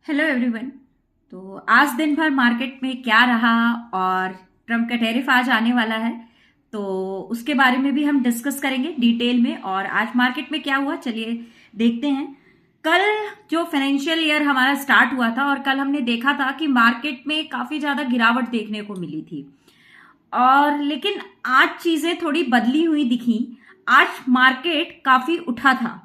Hello everyone. तो आज दिन भर मार्केट में क्या रहा और ट्रम्प का टैरिफ आज आने वाला है, तो उसके बारे में भी हम डिस्कस करेंगे डिटेल में। और आज मार्केट में क्या हुआ, चलिए देखते हैं। कल जो फाइनेंशियल ईयर हमारा स्टार्ट हुआ था और कल हमने देखा था कि मार्केट में काफी ज्यादा गिरावट देखने को मिली थी, और लेकिन आज चीजें थोड़ी बदली हुई दिखी। आज मार्केट काफी उठा था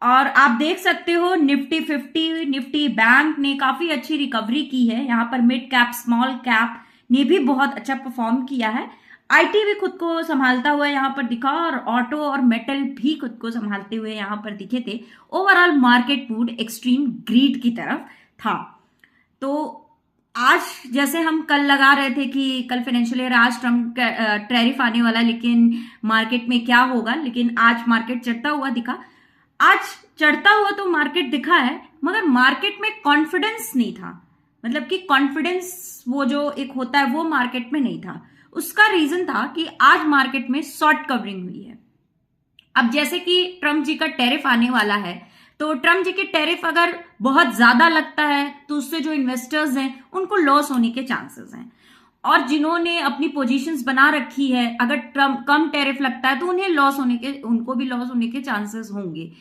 और आप देख सकते हो निफ्टी 50, निफ्टी बैंक ने काफी अच्छी रिकवरी की है। यहाँ पर मिड कैप, स्मॉल कैप ने भी बहुत अच्छा परफॉर्म किया है। आईटी भी खुद को संभालता हुआ यहाँ पर दिखा और ऑटो और मेटल भी खुद को संभालते हुए यहाँ पर दिखे थे। Overall market mood extreme greed की तरफ था। तो आज जैसे हम कल लगा रहे थे कि कल फाइनेंशियल ईयर, आज ट्रम्प टैरिफ आने वाला, लेकिन मार्केट में क्या होगा, लेकिन आज मार्केट चढ़ता हुआ दिखा। आज चढ़ता हुआ तो मार्केट दिखा है, मगर मार्केट में कॉन्फिडेंस नहीं था। मतलब कि कॉन्फिडेंस वो जो एक होता है वो मार्केट में नहीं था। उसका रीजन था कि आज मार्केट में शॉर्ट कवरिंग हुई है। अब जैसे कि ट्रम्प जी का टैरिफ आने वाला है, तो ट्रम्प जी के टैरिफ अगर बहुत ज्यादा लगता है तो उससे जो इन्वेस्टर्स हैं उनको लॉस होने के चांसेस हैं। और जिन्होंने अपनी पोजीशंस बना रखी है, अगर ट्रम्प कम टैरिफ लगता है तो उनको भी लॉस होने के चांसेस होंगे।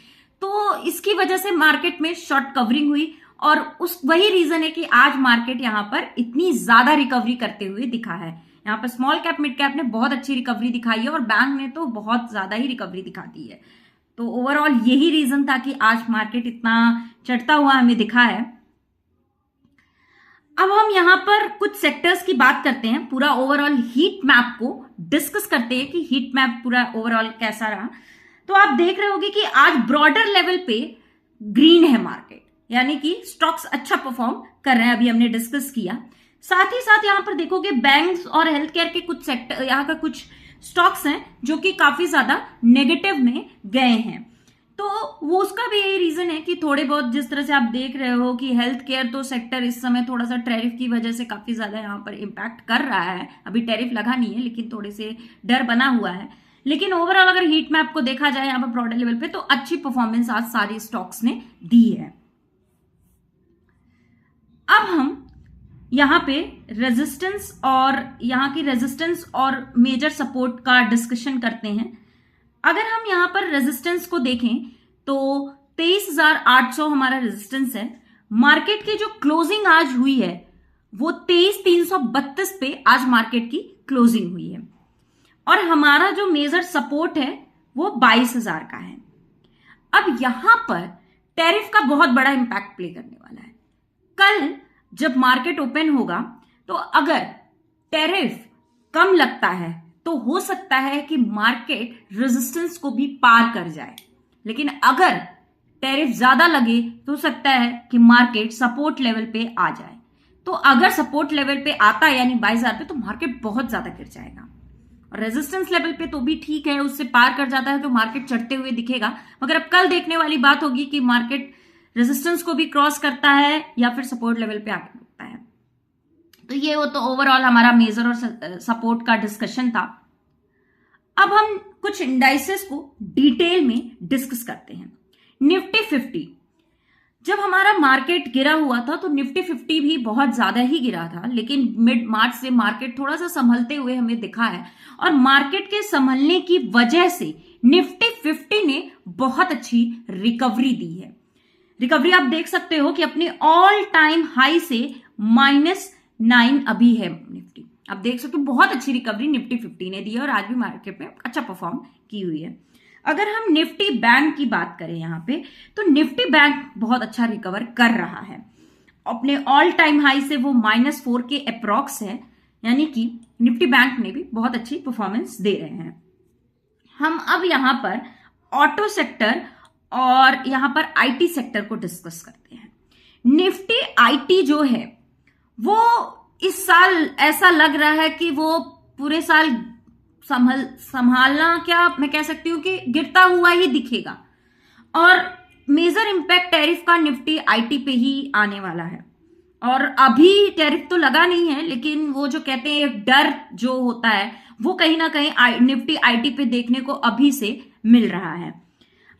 तो इसकी वजह से मार्केट में शॉर्ट कवरिंग हुई और वही रीजन है कि आज मार्केट यहाँ पर इतनी ज्यादा रिकवरी करते हुए दिखा है। यहाँ पर स्मॉल कैप, मिड कैप ने बहुत अच्छी रिकवरी दिखाई है और बैंक ने तो बहुत ज्यादा ही रिकवरी दिखा दी है। तो ओवरऑल यही रीजन था कि आज मार्केट इतना चढ़ता हुआ हमें दिखा है। अब हम यहाँ पर कुछ सेक्टर्स की बात करते हैं, पूरा ओवरऑल हीट मैप को डिस्कस करते हैं कि हीट मैप पूरा ओवरऑल कैसा रहा। तो आप देख रहे होंगे कि आज ब्रॉडर लेवल पे ग्रीन है मार्केट, यानी कि स्टॉक्स अच्छा परफॉर्म कर रहे हैं, अभी हमने डिस्कस किया। साथ ही साथ यहाँ पर देखोगे बैंक्स और हेल्थ केयर के कुछ सेक्टर, यहाँ का कुछ स्टॉक्स हैं जो कि काफी ज्यादा नेगेटिव में गए हैं। तो वो उसका भी यही रीजन है कि थोड़े बहुत, जिस तरह से आप देख रहे हो कि हेल्थ केयर तो सेक्टर इस समय थोड़ा सा टैरिफ की वजह से काफी ज्यादा यहाँ पर इम्पैक्ट कर रहा है। अभी टैरिफ लगा नहीं है लेकिन थोड़े से डर बना हुआ है। लेकिन ओवरऑल अगर हीट मैप को देखा जाए यहाँ पर ब्रॉडर लेवल पे, तो अच्छी परफॉर्मेंस आज सारी स्टॉक्स ने दी है। अब हम यहाँ पे रेजिस्टेंस और मेजर सपोर्ट का डिस्कशन करते हैं। अगर हम यहाँ पर रेजिस्टेंस को देखें तो 23,800 हमारा रेजिस्टेंस है। मार्केट की जो क्लोजिंग आज हुई है वो 23,332 पे आज मार्केट की क्लोजिंग हुई है। और हमारा जो मेजर सपोर्ट है वो 22,000 का है। अब यहां पर टैरिफ का बहुत बड़ा इंपैक्ट प्ले करने वाला है। कल जब मार्केट ओपन होगा तो अगर टैरिफ कम लगता है तो हो सकता है कि मार्केट रेजिस्टेंस को भी पार कर जाए, लेकिन अगर टैरिफ ज्यादा लगे तो हो सकता है कि मार्केट सपोर्ट लेवल पे आ जाए। तो अगर सपोर्ट लेवल पे आता है यानी 22,000 पे, तो मार्केट बहुत ज्यादा गिर जाएगा। और रेजिस्टेंस लेवल पे तो भी ठीक है, उससे पार कर जाता है तो मार्केट चढ़ते हुए दिखेगा। मगर अब कल देखने वाली बात होगी कि मार्केट रेजिस्टेंस को भी क्रॉस करता है या फिर सपोर्ट लेवल पे आके रुकता है। तो ये वो तो ओवरऑल हमारा मेजर और सपोर्ट का डिस्कशन था। अब हम कुछ इंडाइसेस को डिटेल में डिस्कस करते हैं। निफ्टी 50, जब हमारा मार्केट गिरा हुआ था तो निफ्टी 50 भी बहुत ज्यादा ही गिरा था, लेकिन मिड मार्च से मार्केट थोड़ा सा संभलते हुए हमें दिखा है। और मार्केट के संभलने की वजह से निफ्टी 50 ने बहुत अच्छी रिकवरी दी है। रिकवरी आप देख सकते हो कि अपने ऑल टाइम हाई से -9 अभी है निफ्टी। आप देख सकते हो बहुत अच्छी रिकवरी निफ्टी 50 ने दी है और आज भी मार्केट में अच्छा परफॉर्म की हुई है। अगर हम निफ्टी बैंक की बात करें यहाँ पे, तो निफ्टी बैंक बहुत अच्छा रिकवर कर रहा है। अपने ऑल टाइम हाई से वो -4 के अप्रॉक्स है, यानी कि निफ्टी बैंक ने भी बहुत अच्छी परफॉर्मेंस दे रहे हैं। हम अब यहाँ पर ऑटो सेक्टर और यहाँ पर आईटी सेक्टर को डिस्कस करते हैं। निफ्टी आईटी जो है वो इस साल ऐसा लग रहा है कि वो पूरे साल संभालना, क्या मैं कह सकती हूँ कि गिरता हुआ ही दिखेगा। और मेजर इंपैक्ट टैरिफ का निफ्टी आईटी पे ही आने वाला है। और अभी टैरिफ तो लगा नहीं है, लेकिन वो जो कहते हैं डर जो होता है वो कहीं ना कहीं निफ्टी आईटी पे देखने को अभी से मिल रहा है।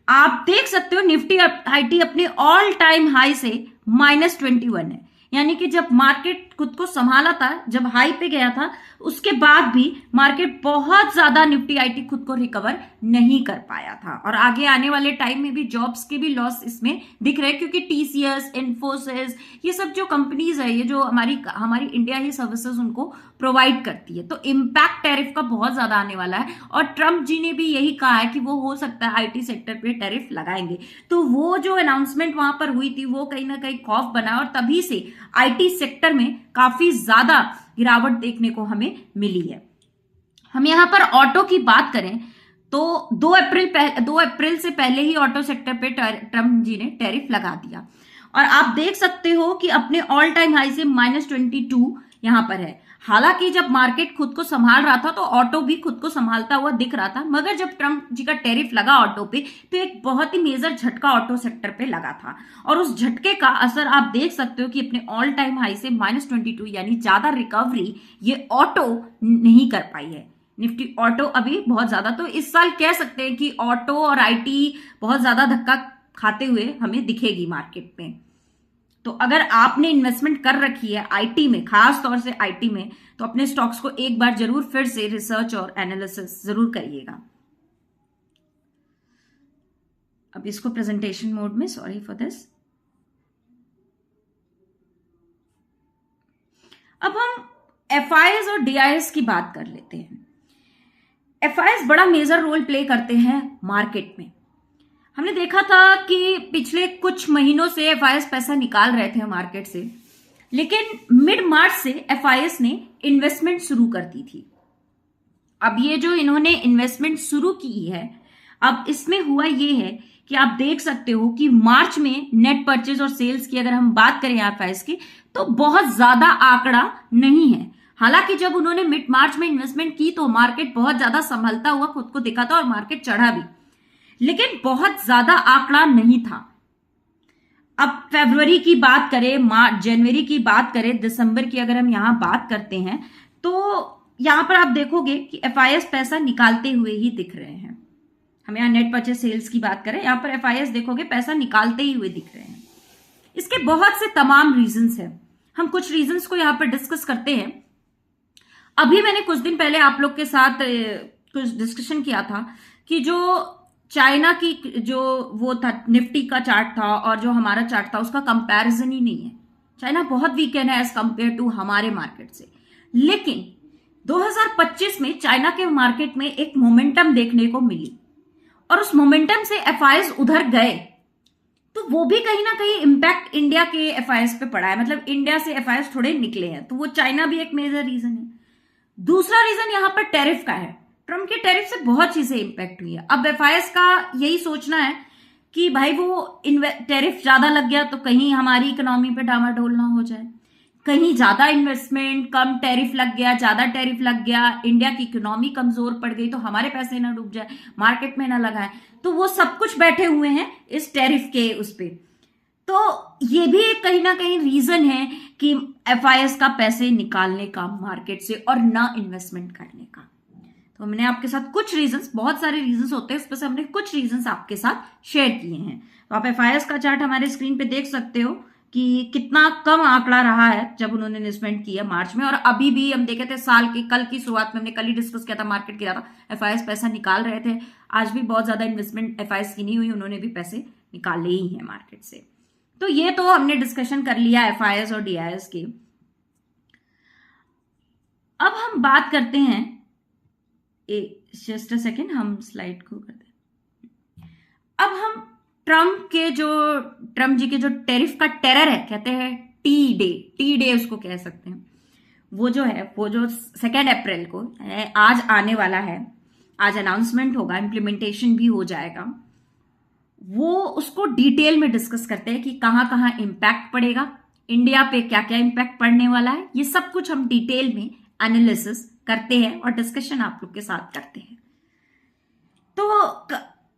आप देख सकते हो निफ्टी आईटी अपने ऑल टाइम हाई से -21 है। यानी कि जब मार्केट खुद को संभाला था, जब हाई पे गया था, उसके बाद भी मार्केट बहुत ज्यादा निफ्टी आईटी खुद को रिकवर नहीं कर पाया था। और आगे आने वाले टाइम में भी जॉब्स के भी लॉस इसमें दिख रहे हैं, क्योंकि टीसीएस, इन्फोसिस, ये सब जो कंपनीज है, ये जो हमारी इंडिया ही सर्विसेज उनको प्रोवाइड करती है, तो इम्पैक्ट टैरिफ का बहुत ज्यादा आने वाला है। और ट्रम्प जी ने भी यही कहा है कि वो हो सकता है आईटी सेक्टर पे टैरिफ लगाएंगे। तो वो जो अनाउंसमेंट वहां पर हुई थी, वो कहीं ना कहीं खौफ बना, और तभी से आईटी सेक्टर में काफी ज्यादा गिरावट देखने को हमें मिली है। हम यहां पर ऑटो की बात करें तो 2 अप्रैल से पहले ही ऑटो सेक्टर पे ट्रम्प जी ने टैरिफ लगा दिया, और आप देख सकते हो कि अपने ऑल टाइम हाई से -22 यहां पर है। हालांकि जब मार्केट खुद को संभाल रहा था तो ऑटो भी खुद को संभालता हुआ दिख रहा था, मगर जब ट्रम्प जी का टैरिफ लगा ऑटो पे, तो एक बहुत ही मेजर झटका ऑटो सेक्टर पे लगा था, और उस झटके का असर आप देख सकते हो कि अपने ऑल टाइम हाई से -22 यानी ज्यादा रिकवरी ये ऑटो नहीं कर पाई है। निफ्टी ऑटो अभी बहुत ज्यादा, तो इस साल कह सकते हैं कि ऑटो और आईटी बहुत ज्यादा धक्का खाते हुए हमें दिखेगी मार्केट में। तो अगर आपने इन्वेस्टमेंट कर रखी है आईटी में, खास तौर से आईटी में, तो अपने स्टॉक्स को एक बार जरूर फिर से रिसर्च और एनालिसिस जरूर करिएगा। अब इसको प्रेजेंटेशन मोड में, सॉरी फॉर दिस। अब हम एफआईएस और डीआईएस की बात कर लेते हैं। एफआईएस बड़ा मेजर रोल प्ले करते हैं मार्केट में। हमने देखा था कि पिछले कुछ महीनों से एफआईएस पैसा निकाल रहे थे मार्केट से, लेकिन मिड मार्च से एफआईएस ने इन्वेस्टमेंट शुरू कर दी थी। अब ये जो इन्होंने इन्वेस्टमेंट शुरू की है, अब इसमें हुआ ये है कि आप देख सकते हो कि मार्च में नेट परचेज और सेल्स की अगर हम बात करें एफआईएस की, तो बहुत ज्यादा आंकड़ा नहीं है। हालांकि जब उन्होंने मिड मार्च में इन्वेस्टमेंट की तो मार्केट बहुत ज्यादा संभलता हुआ खुद को दिखा था और मार्केट चढ़ा भी, लेकिन बहुत ज्यादा आंकड़ा नहीं था। अब फरवरी की बात करें, मार्च, जनवरी की बात करें, दिसंबर की अगर हम यहां बात करते हैं, तो यहां पर आप देखोगे कि एफआईएस पैसा निकालते हुए ही दिख रहे हैं। हम यहां नेट परचेज सेल्स की बात करें, यहां पर एफआईएस देखोगे पैसा निकालते ही हुए दिख रहे हैं। इसके बहुत से तमाम रीजंस हैं, हम कुछ रीजंस को यहां पर डिस्कस करते हैं। अभी मैंने कुछ दिन पहले आप लोग के साथ कुछ डिस्कशन किया था कि जो चाइना की जो वो था निफ्टी का चार्ट था और जो हमारा चार्ट था, उसका कंपैरिजन ही नहीं है। चाइना बहुत वीकेंड है एज कंपेयर टू हमारे मार्केट से, लेकिन 2025 में चाइना के मार्केट में एक मोमेंटम देखने को मिली, और उस मोमेंटम से एफआईएस उधर गए, तो वो भी कहीं ना कहीं इंपैक्ट इंडिया के एफआईएस पे पड़ा है। मतलब इंडिया से एफआईएस थोड़े निकले हैं, तो वो चाइना भी एक मेजर रीजन है। दूसरा रीजन यहां पर टैरिफ का है। ट्रम्प के टैरिफ से बहुत चीजें इंपैक्ट हुई है। अब एफआईएस का यही सोचना है कि भाई वो टैरिफ ज्यादा लग गया तो कहीं हमारी इकोनॉमी पे डामाडोल ना हो जाए, कहीं ज्यादा इन्वेस्टमेंट, कम टैरिफ लग गया, ज्यादा टैरिफ लग गया, इंडिया की इकोनॉमी कमजोर पड़ गई तो हमारे पैसे ना डूब जाए, मार्केट में ना लगाए। तो वो सब कुछ बैठे हुए हैं इस टैरिफ के उस पे। तो ये भी एक कहीं ना कहीं रीजन है कि एफआईएस का पैसे निकालने का मार्केट से और ना इन्वेस्टमेंट करने का। तो हमने आपके साथ कुछ रीजंस, बहुत सारे रीजंस होते हैं, उसमें से हमने कुछ रीजंस आपके साथ शेयर किए हैं। तो आप एफआईएस का चार्ट हमारे स्क्रीन पे देख सकते हो कि कितना कम आंकड़ा रहा है जब उन्होंने इन्वेस्टमेंट किया मार्च में, और अभी भी हम देखे थे साल के कल की शुरुआत में, हमने कल ही डिस्कस किया था, मार्केट गिरा था, एफआईएस पैसा निकाल रहे थे। आज भी बहुत ज्यादा इन्वेस्टमेंट एफआईएस की नहीं हुई, उन्होंने भी पैसे निकाले ही हैं मार्केट से। तो ये तो हमने डिस्कशन कर लिया एफआईएस और डीआईएस की। अब हम बात करते हैं, जस्ट अ सेकेंड, हम स्लाइड को कर दें। अब हम ट्रम्प जी के जो टैरिफ का टेरर है, कहते हैं टी डे उसको कह सकते हैं, वो जो 2 अप्रैल को आज आने वाला है, आज अनाउंसमेंट होगा, इम्प्लीमेंटेशन भी हो जाएगा। वो उसको डिटेल में डिस्कस करते हैं कि कहां कहां इंपैक्ट पड़ेगा, इंडिया पे क्या क्या इंपैक्ट पड़ने वाला है, ये सब कुछ हम डिटेल में एनालिसिस करते हैं और डिस्कशन आप लोग के साथ करते हैं। तो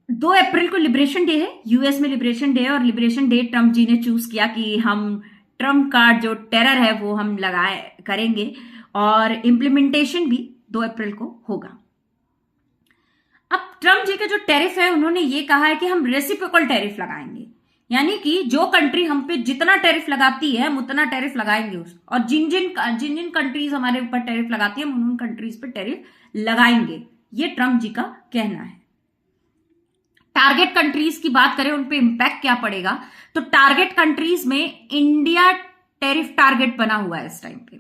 2 अप्रैल को लिबरेशन डे है, यूएस में लिबरेशन डे है, और लिबरेशन डे ट्रम्प जी ने चूज किया कि हम ट्रम्प का जो टेरर है वो हम करेंगे, और इम्प्लीमेंटेशन भी 2 अप्रैल को होगा। अब ट्रम्प जी का जो टैरिफ है, उन्होंने ये कहा है कि हम रेसिप्रोकल टैरिफ लगाएंगे। यानी कि जो कंट्री हम पे जितना टैरिफ लगाती है हम उतना टैरिफ लगाएंगे उस, और जिन जिन कंट्रीज हमारे ऊपर टैरिफ लगाती है हम उन कंट्रीज पे टैरिफ लगाएंगे, ये ट्रम्प जी का कहना है। टारगेट कंट्रीज की बात करें, उन पे इंपैक्ट क्या पड़ेगा, तो टारगेट कंट्रीज में इंडिया टैरिफ टारगेट बना हुआ है इस टाइम पे।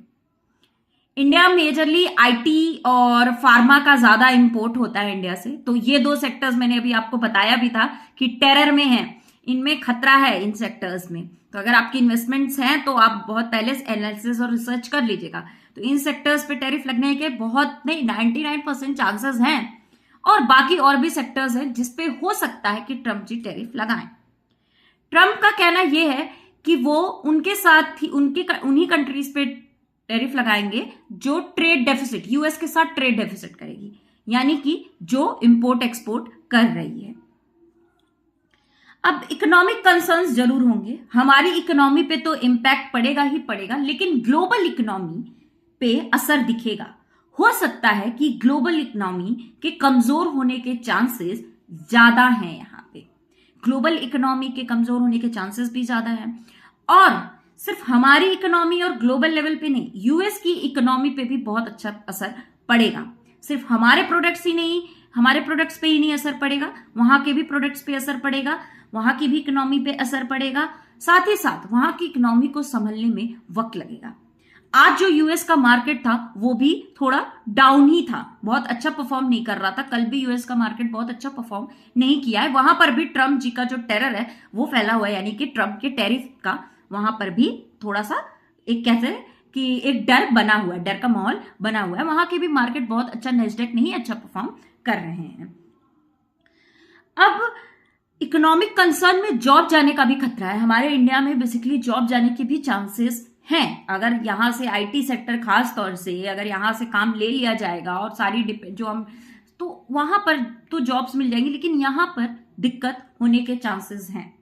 इंडिया मेजरली आईटी और फार्मा का ज्यादा इंपोर्ट होता है इंडिया से, तो ये दो सेक्टर्स मैंने अभी आपको बताया भी था कि टेरर में है, इनमें खतरा है इन सेक्टर्स में। तो अगर आपकी इन्वेस्टमेंट्स हैं तो आप बहुत पहले एनालिसिस और रिसर्च कर लीजिएगा। तो इन सेक्टर्स पे टैरिफ लगने के बहुत नहीं 99% चांसेस हैं, और बाकी और भी सेक्टर्स हैं जिसपे हो सकता है कि ट्रम्प जी टैरिफ लगाएं। ट्रम्प का कहना यह है कि वो उनके साथ ही उन्हीं कंट्रीज पे टैरिफ लगाएंगे जो ट्रेड डेफिसिट यूएस के साथ ट्रेड डेफिसिट करेगी, यानी कि जो इंपोर्ट एक्सपोर्ट कर रही है। अब इकोनॉमिक कंसर्न्स जरूर होंगे, हमारी इकोनॉमी पे तो इंपैक्ट पड़ेगा ही पड़ेगा, लेकिन ग्लोबल इकोनॉमी पे असर दिखेगा। हो सकता है कि ग्लोबल इकोनॉमी के कमजोर होने के चांसेस ज्यादा हैं, यहां पे ग्लोबल इकोनॉमी के कमजोर होने के चांसेस भी ज्यादा हैं। और सिर्फ हमारी इकोनॉमी और ग्लोबल लेवल पे नहीं, यूएस की इकोनॉमी पे भी बहुत अच्छा असर पड़ेगा। सिर्फ हमारे प्रोडक्ट्स ही नहीं, हमारे प्रोडक्ट्स पे ही नहीं असर पड़ेगा, वहां के भी प्रोडक्ट्स पे असर पड़ेगा, वहां की भी इकोनॉमी पे असर पड़ेगा। साथ ही साथ वहां की इकोनॉमी को संभलने में वक्त लगेगा। आज जो यूएस का मार्केट था वो भी थोड़ा डाउन ही था, बहुत अच्छा परफॉर्म नहीं कर रहा था। कल भी यूएस का मार्केट बहुत अच्छा परफॉर्म नहीं किया है, वहां पर भी ट्रम्प जी का जो टेरर है वो फैला हुआ है, यानी कि ट्रम्प के टैरिफ का वहां पर भी थोड़ा सा एक कहते हैं कि एक डर बना हुआ है, डर का माहौल बना हुआ है। वहां के भी मार्केट बहुत अच्छा, नेस्डेक नहीं अच्छा परफॉर्म कर रहे हैं। अब इकोनॉमिक कंसर्न में जॉब जाने का भी खतरा है। हमारे इंडिया में बेसिकली जॉब जाने के भी चांसेस हैं। अगर यहां से आईटी सेक्टर खास तौर से अगर यहां से काम ले लिया जाएगा और सारी जो हम, तो वहां पर तो जॉब्स मिल जाएंगी, लेकिन यहां पर दिक्कत होने के चांसेस हैं।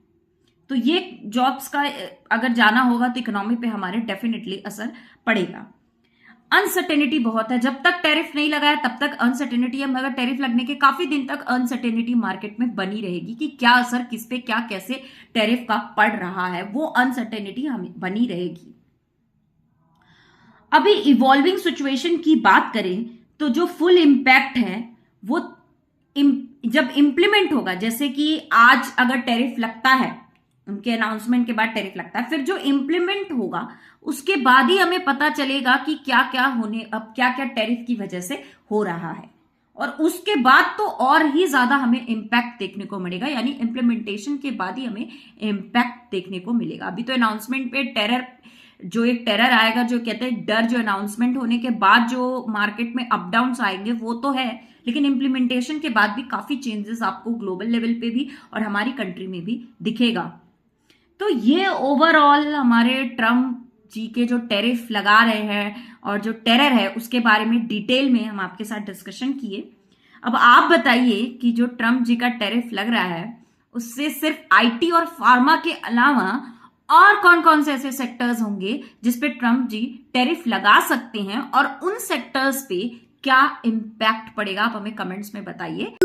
तो ये जॉब्स का अगर जाना होगा तो इकोनॉमी पे हमारे डेफिनेटली असर पड़ेगा। अनसर्टेनिटी बहुत है, जब तक टैरिफ नहीं लगाया तब तक अनसर्टेनिटी है, मगर टैरिफ लगने के काफी दिन तक अनसर्टेनिटी मार्केट में बनी रहेगी कि क्या असर किस पे क्या कैसे टैरिफ का पड़ रहा है, वो अनसर्टेनिटी हमें बनी रहेगी। अभी इवॉल्विंग सिचुएशन की बात करें तो जो फुल इंपैक्ट है वो जब इंप्लीमेंट होगा, जैसे कि आज अगर टैरिफ लगता है, उनके अनाउंसमेंट के बाद टैरिफ लगता है, फिर जो इंप्लीमेंट होगा उसके बाद ही हमें पता चलेगा कि क्या क्या अब क्या क्या टैरिफ की वजह से हो रहा है, और उसके बाद तो और ही ज्यादा हमें इंपैक्ट देखने को मिलेगा, यानी इंप्लीमेंटेशन के बाद ही हमें इंपैक्ट देखने को मिलेगा। अभी तो अनाउंसमेंट पे एक टेरर आएगा, जो कहते हैं डर, जो अनाउंसमेंट होने के बाद जो मार्केट में अप डाउन आएंगे वो तो है, लेकिन इंप्लीमेंटेशन के बाद भी काफी चेंजेस आपको ग्लोबल लेवल पे भी और हमारी कंट्री में भी दिखेगा। तो ये ओवरऑल हमारे ट्रम्प जी के जो टैरिफ लगा रहे हैं और जो टेरर है उसके बारे में डिटेल में हम आपके साथ डिस्कशन किए। अब आप बताइए कि जो ट्रम्प जी का टैरिफ लग रहा है उससे सिर्फ आईटी और फार्मा के अलावा और कौन कौन से ऐसे सेक्टर्स होंगे जिसपे ट्रम्प जी टैरिफ लगा सकते हैं, और उन सेक्टर्स पे क्या इंपैक्ट पड़ेगा, आप हमें कमेंट्स में बताइए।